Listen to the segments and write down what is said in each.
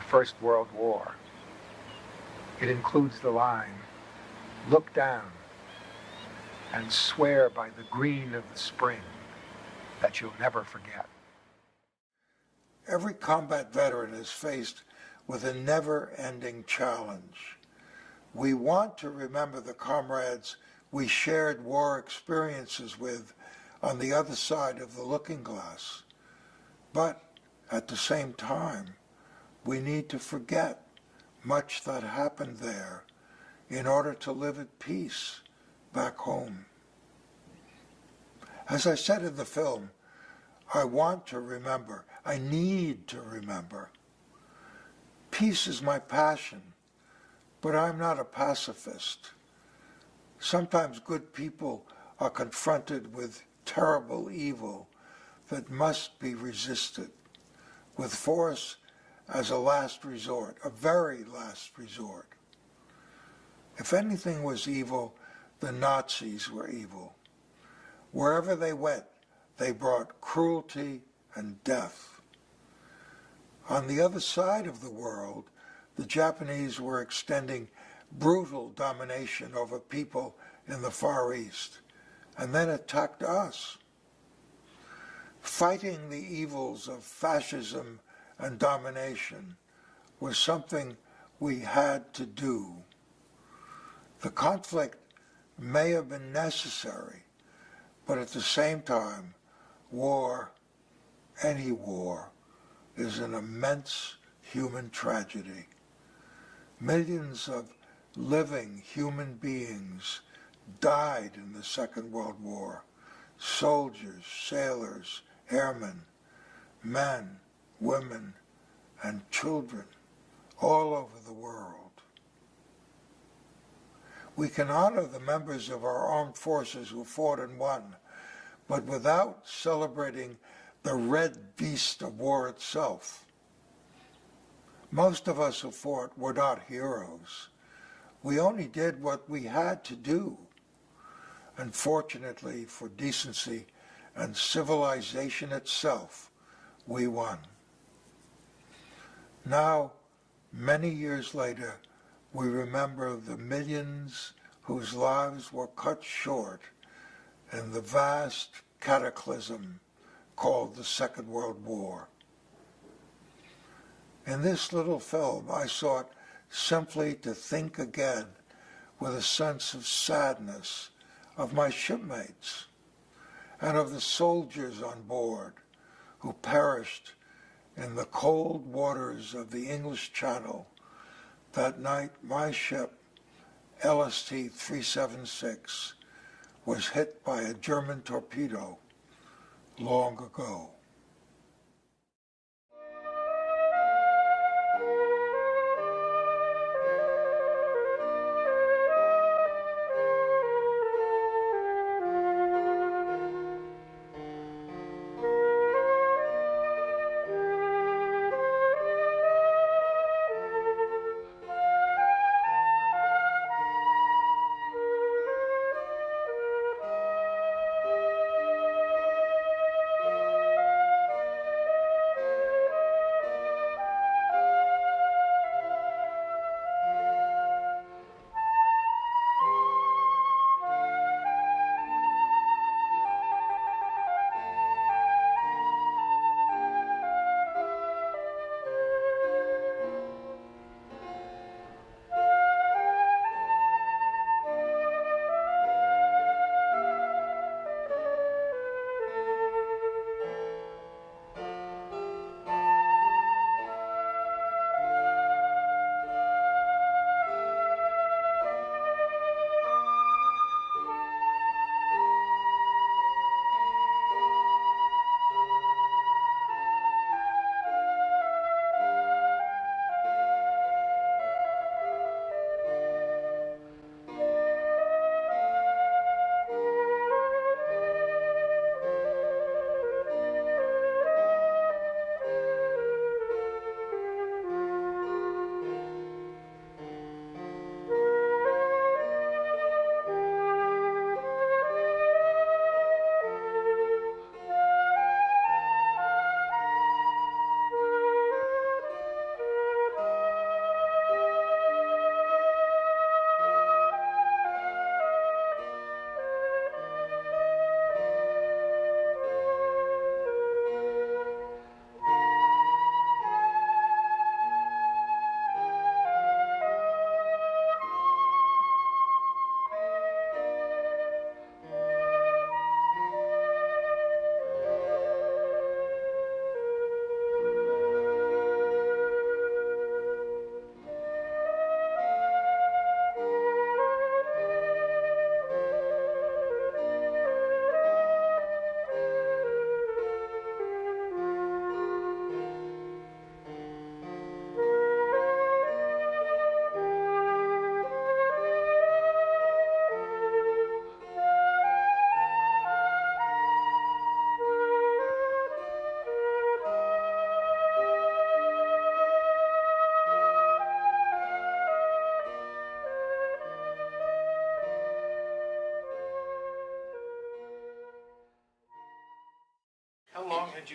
First World War. It includes the line, "Look down and swear by the green of the spring that you'll never forget." Every combat veteran is faced with a never-ending challenge. We want to remember the comrades we shared war experiences with on the other side of the looking glass. But at the same time, we need to forget much that happened there in order to live at peace back home. As I said in the film, I want to remember, I need to remember. Peace is my passion, but I'm not a pacifist. Sometimes good people are confronted with terrible evil that must be resisted, with force as a last resort, a very last resort. If anything was evil, the Nazis were evil. Wherever they went, they brought cruelty and death. On the other side of the world, the Japanese were extending brutal domination over people in the Far East, and then attacked us. Fighting the evils of fascism and domination was something we had to do. The conflict may have been necessary, but at the same time, war, any war, is an immense human tragedy. Millions of living human beings died in the Second World War. Soldiers, sailors, airmen, men, women, and children all over the world. We can honor the members of our armed forces who fought and won, but without celebrating the red beast of war itself. Most of us who fought were not heroes. We only did what we had to do. Unfortunately, for decency and civilization itself, we won. Now, many years later, we remember the millions whose lives were cut short in the vast cataclysm called the Second World War. In this little film, I sought simply to think again with a sense of sadness of my shipmates and of the soldiers on board who perished in the cold waters of the English Channel that night my ship, LST-376, was hit by a German torpedo long ago.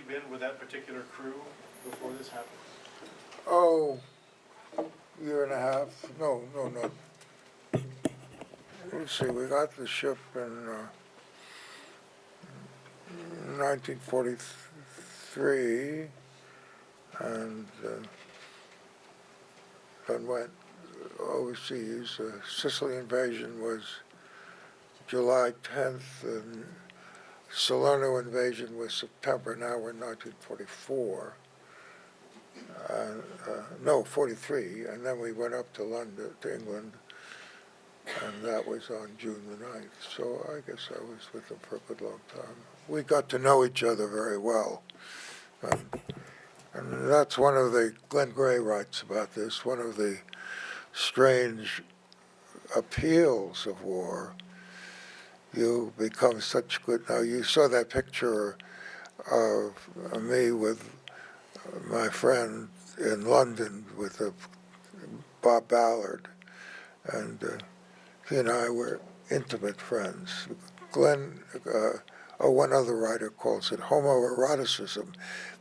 been with that particular crew before this happened? Oh, year and a half. No. Let's see, we got the ship in 1943, and then went overseas. The Sicily invasion was July 10th, and Salerno invasion was September. Now we're in 1944. No, 43, and then we went up to London, to England, and that was on June the 9th. So I guess I was with them for a good long time. We got to know each other very well. And that's one of the, Glenn Gray writes about this, one of the strange appeals of war. You become such good, now you saw that picture of me with my friend in London with Bob Ballard, and he and I were intimate friends. Glenn, one other writer calls it homoeroticism,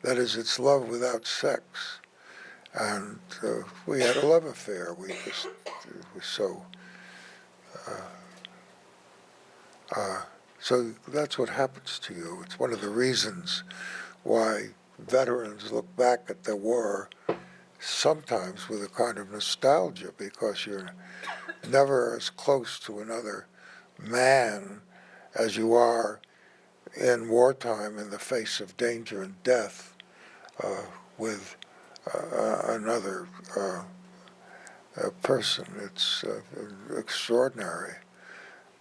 that is, it's love without sex. And we had a love affair. We just, it was so. So that's what happens to you. It's one of the reasons why veterans look back at the war sometimes with a kind of nostalgia, because you're never as close to another man as you are in wartime in the face of danger and death with another person. It's extraordinary.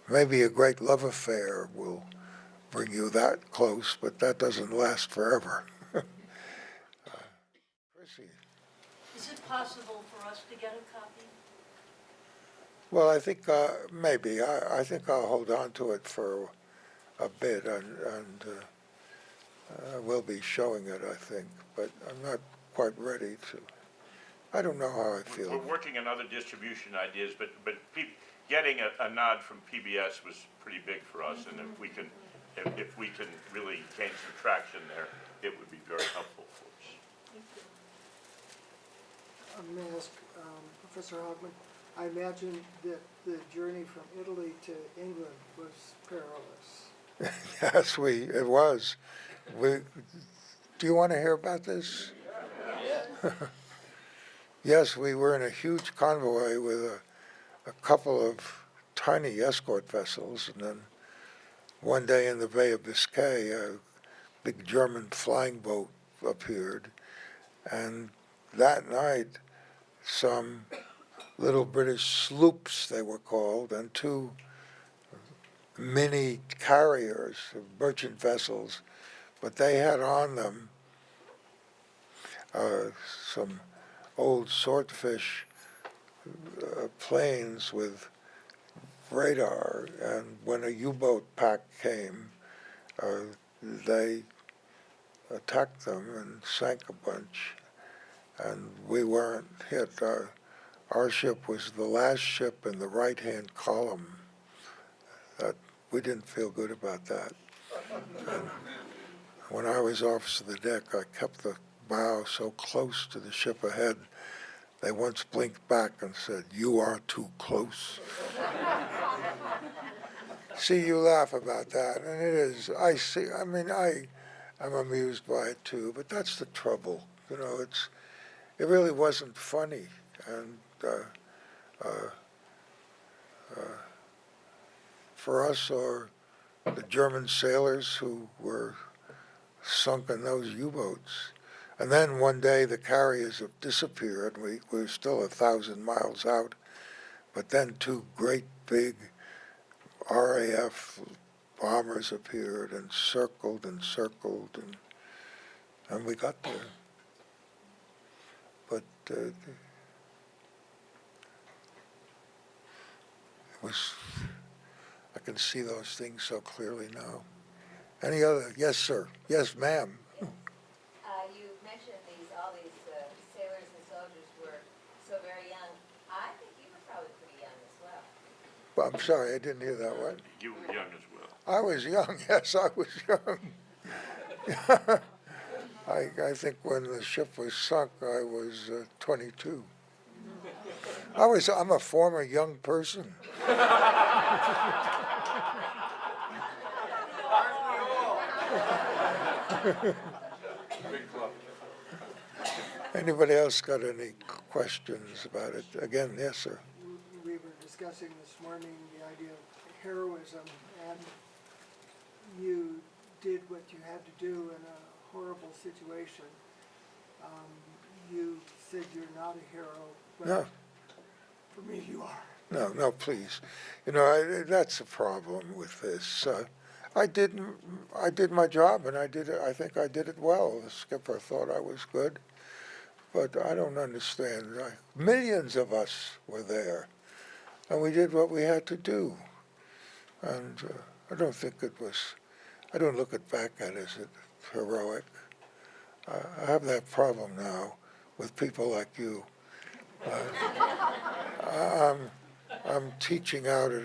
Maybe a great love affair will bring you that close, but that doesn't last forever. Chrissy. Is it possible for us to get a copy? Well, I think maybe. I think I'll hold on to it for a bit, and we'll be showing it, I think, but I'm not quite ready to. I don't know how I feel. We're working on other distribution ideas, but getting a nod from PBS was pretty big for us, and if we can really gain some traction there, it would be very helpful for us. May I ask Professor Hochman, I imagine that the journey from Italy to England was perilous. Yes, it was. Do you want to hear about this? Yes, we were in a huge convoy with a couple of tiny escort vessels, and then one day in the Bay of Biscay, a big German flying boat appeared, and that night some little British sloops, they were called, and two mini carriers, merchant vessels, but they had on them some old swordfish planes with radar, and when a U-boat pack came, they attacked them and sank a bunch, and we weren't hit. Our ship was the last ship in the right-hand column. We didn't feel good about that. And when I was officer of the deck, I kept the bow so close to the ship ahead, they once blinked back and said, "You are too close." See, you laugh about that, and it is, I'm amused by it too, but that's the trouble. You know, it really wasn't funny, and for us or the German sailors who were sunk in those U-boats. And then one day the carriers have disappeared. We were still 1,000 miles out, but then two great big RAF bombers appeared and circled, and we got there. But it was, I can see those things so clearly now. Any other? Yes, sir. Yes, ma'am. You mentioned all these sailors and soldiers were so very young. I think you were probably pretty young as well. Well, I'm sorry, I didn't hear that one. You were young as well. I was young, yes, I was young. I think when the ship was sunk, I was 22. I'm a former young person. Big club. Anybody else got any questions about it? Again, yes, sir. We were discussing this morning the idea of heroism, and you did what you had to do in a horrible situation. You said you're not a hero, but No, for me you are. no, please. You know, that's a problem with this. I did my job, and I think I did it well. The skipper thought I was good, but I don't understand. Millions of us were there, and we did what we had to do. And I don't think it was. I don't look it back at as heroic. I have that problem now with people like you. I'm teaching out at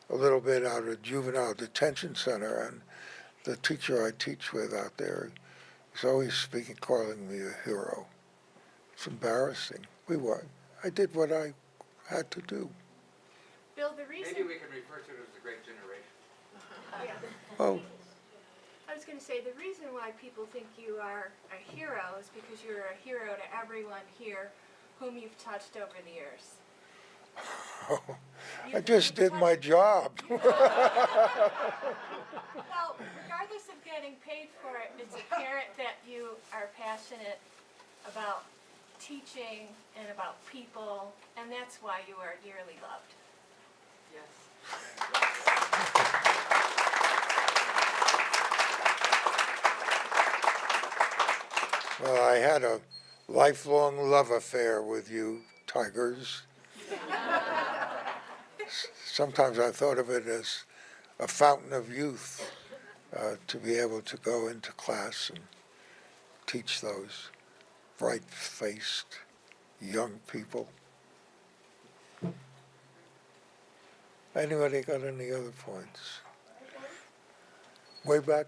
a little bit out at a juvenile detention center, and the teacher I teach with out there is always calling me a hero. It's embarrassing. I did what I had to do. Bill, the reason... Maybe we can refer to it as the Great Generation. Yeah. Oh, I was going to say, the reason why people think you are a hero is because you're a hero to everyone here whom you've touched over the years. I just did my job. Well, regardless of getting paid for it, it's apparent that you are passionate about teaching and about people, and that's why you are dearly loved. Yes. Well, I had a lifelong love affair with you, Tigers. Sometimes I thought of it as a fountain of youth to be able to go into class and teach those bright-faced young people. Anybody got any other points? Way back?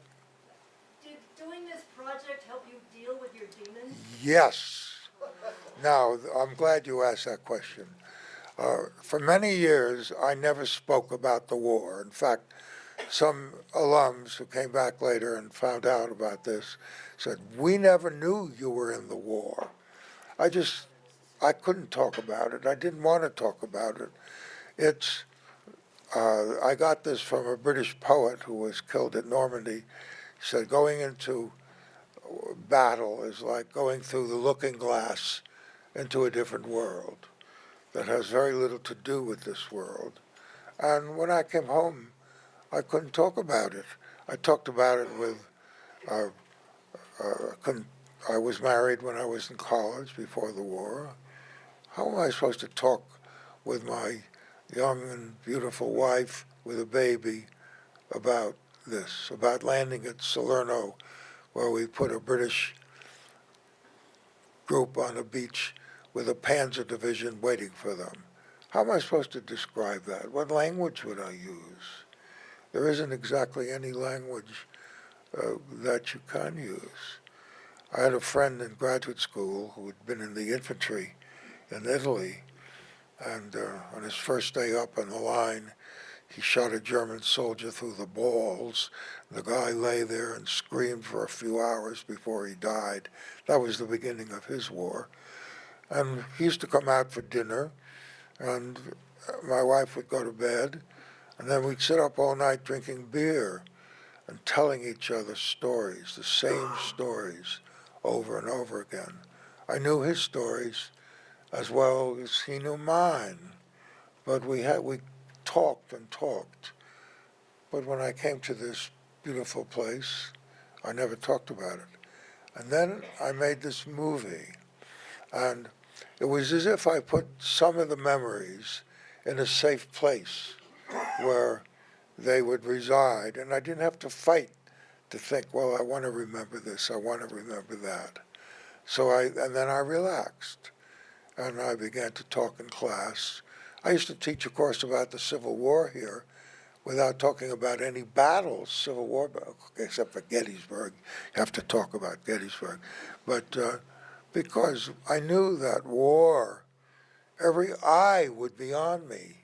Did doing this project help you deal with your demons? Yes. Now, I'm glad you asked that question. For many years, I never spoke about the war. In fact, some alums who came back later and found out about this said, "We never knew you were in the war." I couldn't talk about it. I didn't want to talk about it. I got this from a British poet who was killed at Normandy. He said, going into battle is like going through the looking glass into a different world that has very little to do with this world. And when I came home, I couldn't talk about it. I talked about it with, I was married when I was in college before the war. How am I supposed to talk with my young and beautiful wife with a baby about this, about landing at Salerno, where we put a British group on a beach with a Panzer division waiting for them? How am I supposed to describe that? What language would I use? There isn't exactly any language that you can use. I had a friend in graduate school who had been in the infantry in Italy, and on his first day up on the line, he shot a German soldier through the balls. The guy lay there and screamed for a few hours before he died. That was the beginning of his war. And he used to come out for dinner, and my wife would go to bed, and then we'd sit up all night drinking beer and telling each other stories, the same stories, over and over again. I knew his stories as well as he knew mine, but we talked and talked. But when I came to this beautiful place, I never talked about it. And then I made this movie, and it was as if I put some of the memories in a safe place where they would reside, and I didn't have to fight to think, well, I want to remember this, I want to remember that. And then I relaxed, and I began to talk in class. I used to teach a course about the Civil War here without talking about any battles, Civil War, except for Gettysburg. You have to talk about Gettysburg. But because I knew that war, every eye would be on me.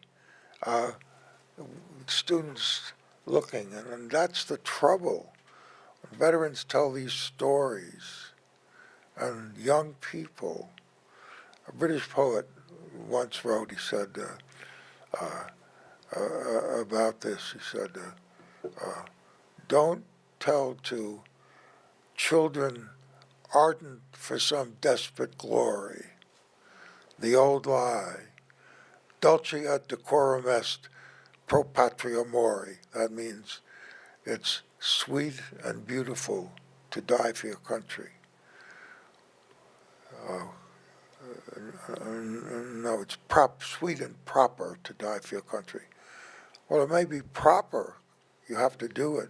Students looking, and that's the trouble. Veterans tell these stories, and young people. A British poet once wrote, he said, about this, he said, don't tell to children ardent for some desperate glory the old lie, dulce et decorum est pro patria mori. That means it's sweet and beautiful to die for your country. No, it's sweet and proper to die for your country. Well, it may be proper. You have to do it.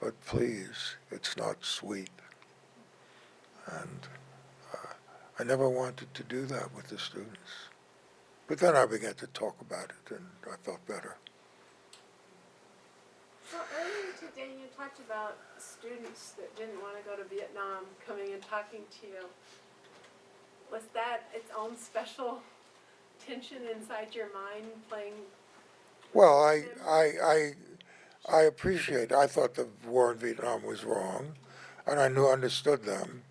But please, it's not sweet. And I never wanted to do that with the students. But then I began to talk about it, and I felt better. So earlier today you talked about students that didn't want to go to Vietnam coming and talking to you. Was that its own special tension inside your mind playing? Well, I appreciate, I thought the war in Vietnam was wrong, and I understood them.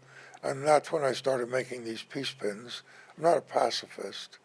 And that's when I started making these peace pins. I'm not a pacifist,